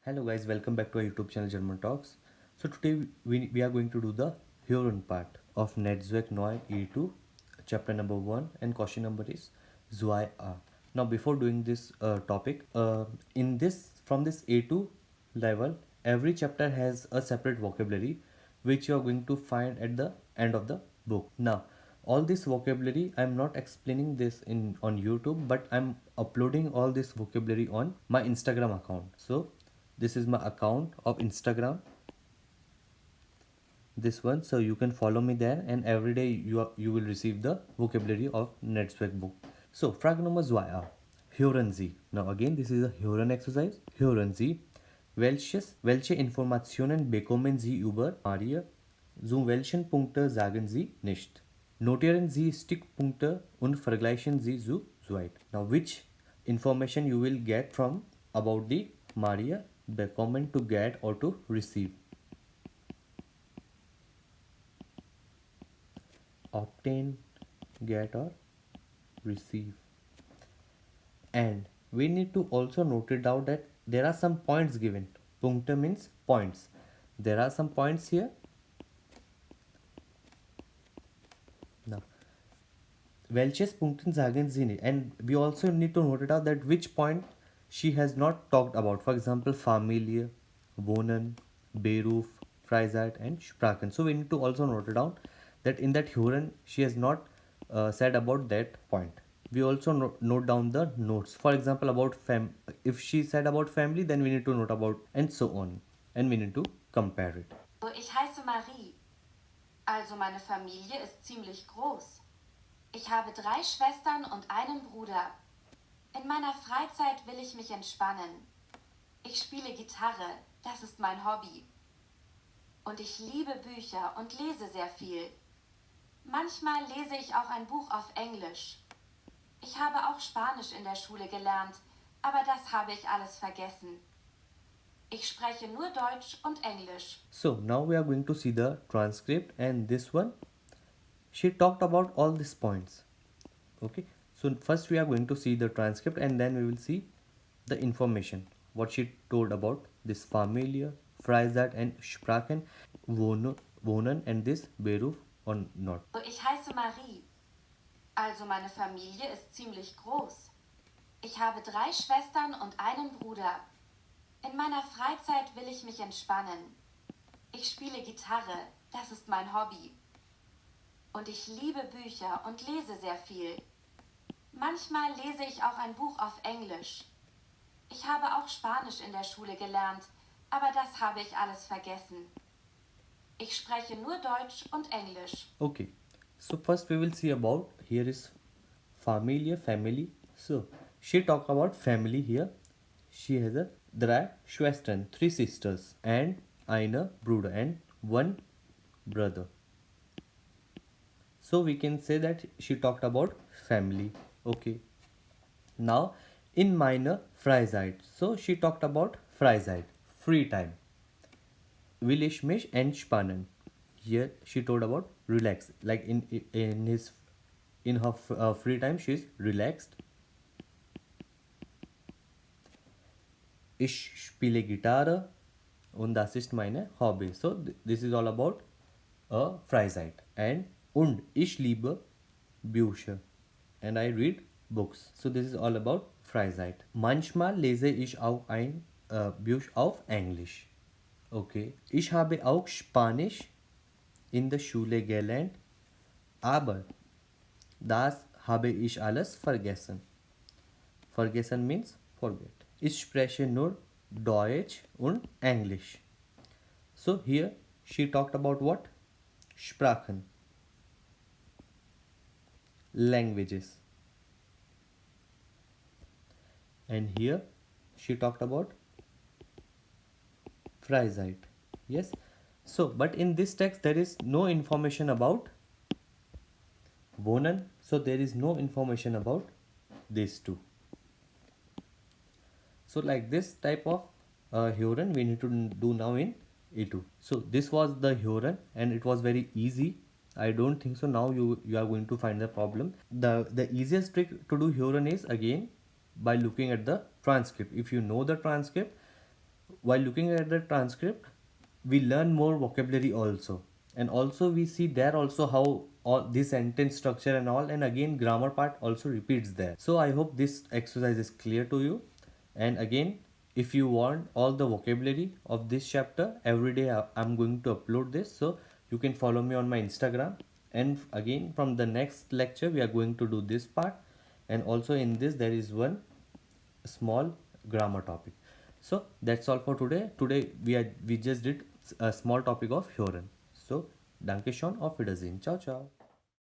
Hello guys, welcome back to our YouTube channel German Talks. So today we are going to do the Huron part of Netzwerk Neu E2, chapter number 1, and question number is Zwei A. Now before doing this topic, in this from this A2 level, every chapter has a separate vocabulary which you are going to find at the end of the book. Now all this vocabulary I'm not explaining this in on YouTube, but I'm uploading all this vocabulary on my Instagram account. So this is my account of Instagram, this one, so you can follow me there, and every day you will receive the vocabulary of Netzwerk book. So frage Nummer 2 a, hören Sie. Now again this is a hören exercise. Hören Sie, welche Informationen bekommen Sie über Maria? Zu welchen Punkte sagen Sie nicht? Notieren Sie Stichpunkte und vergleichen Sie zu zweit. Now which information you will get from about the Maria, bekommen to get or to receive. Obtain, get or receive. And we need to also note it out that there are some points given. Punkte means points. There are some points here. Now, welches Punkten sagen Sie nicht? And we also need to note it out that which point she has not talked about. For example, Familie, Wohnen, Beruf, Freizeit and Sprachen. So we need to also note it down that in that Huron she has not said about that point. We also note down the notes. For example, about if she said about family, then we need to note about and so on. And we need to compare it. Ich heiße Marie. Also meine Familie ist ziemlich groß. Ich habe 3 Schwestern und einen Bruder. In meiner Freizeit will ich mich entspannen. Ich spiele Gitarre, das ist mein Hobby. Und ich liebe Bücher und lese sehr viel. Manchmal lese ich auch ein Buch auf Englisch. Ich habe auch Spanisch in der Schule gelernt, aber das habe ich alles vergessen. Ich spreche nur Deutsch und Englisch. So now we are going to see the transcript, and this one she talked about all these points. Okay, so first we are going to see the transcript and then we will see the information what she told about this Familie, Freizeit and Sprachen, Wohnen and this Beruf or not. Ich heiße Marie. Also meine Familie ist ziemlich groß. Ich habe 3 Schwestern und einen Bruder. In meiner Freizeit will ich mich entspannen. Ich spiele Gitarre, das ist mein Hobby. Und ich liebe Bücher und lese sehr viel. Manchmal lese ich auch ein Buch auf Englisch. Ich habe auch Spanisch in der Schule gelernt, aber das habe ich alles vergessen. Ich spreche nur Deutsch und Englisch. Okay, so first we will see about here is Familie, family. So she talk about family here. She has a drei Schwestern, 3 sisters, and eine Bruder and 1 brother. So we can say that she talked about family. Okay. Now in meine Freizeit. So she talked about Freizeit, free time. Will ich mich entspannen? Here she told about relax. Like in her free time she is relaxed. Ich spiele Gitarre und das ist meine Hobby. So this is all about a Freizeit. Und ich liebe Bücher and I read books. So this is all about Freizeit. Manchmal lese ich auch ein Buch auf Englisch. Okay. Ich habe auch Spanisch in der Schule gelernt, aber das habe ich alles vergessen. Vergessen means forget. Ich spreche nur Deutsch und Englisch. So here she talked about what? Sprachen. Languages. And here she talked about Freizeit. Yes. So, but in this text there is no information about Wohnen. So there is no information about these two. So like this type of Huron we need to do now in E2. So this was the Huron and it was very easy. I don't think so now you are going to find the problem. The easiest trick to do Huron is again by looking at the transcript. If you know the transcript, while looking at the transcript, we learn more vocabulary also, and also we see there also how all this sentence structure and all, and again grammar part also repeats there. So I hope this exercise is clear to you. And again, if you want all the vocabulary of this chapter, every day I'm going to upload this, so you can follow me on my Instagram. And again, from the next lecture we are going to do this part, and also in this there is one small grammar topic. So that's all for today. We just did a small topic of hören. So danke schön, auf Wiedersehen, ciao ciao.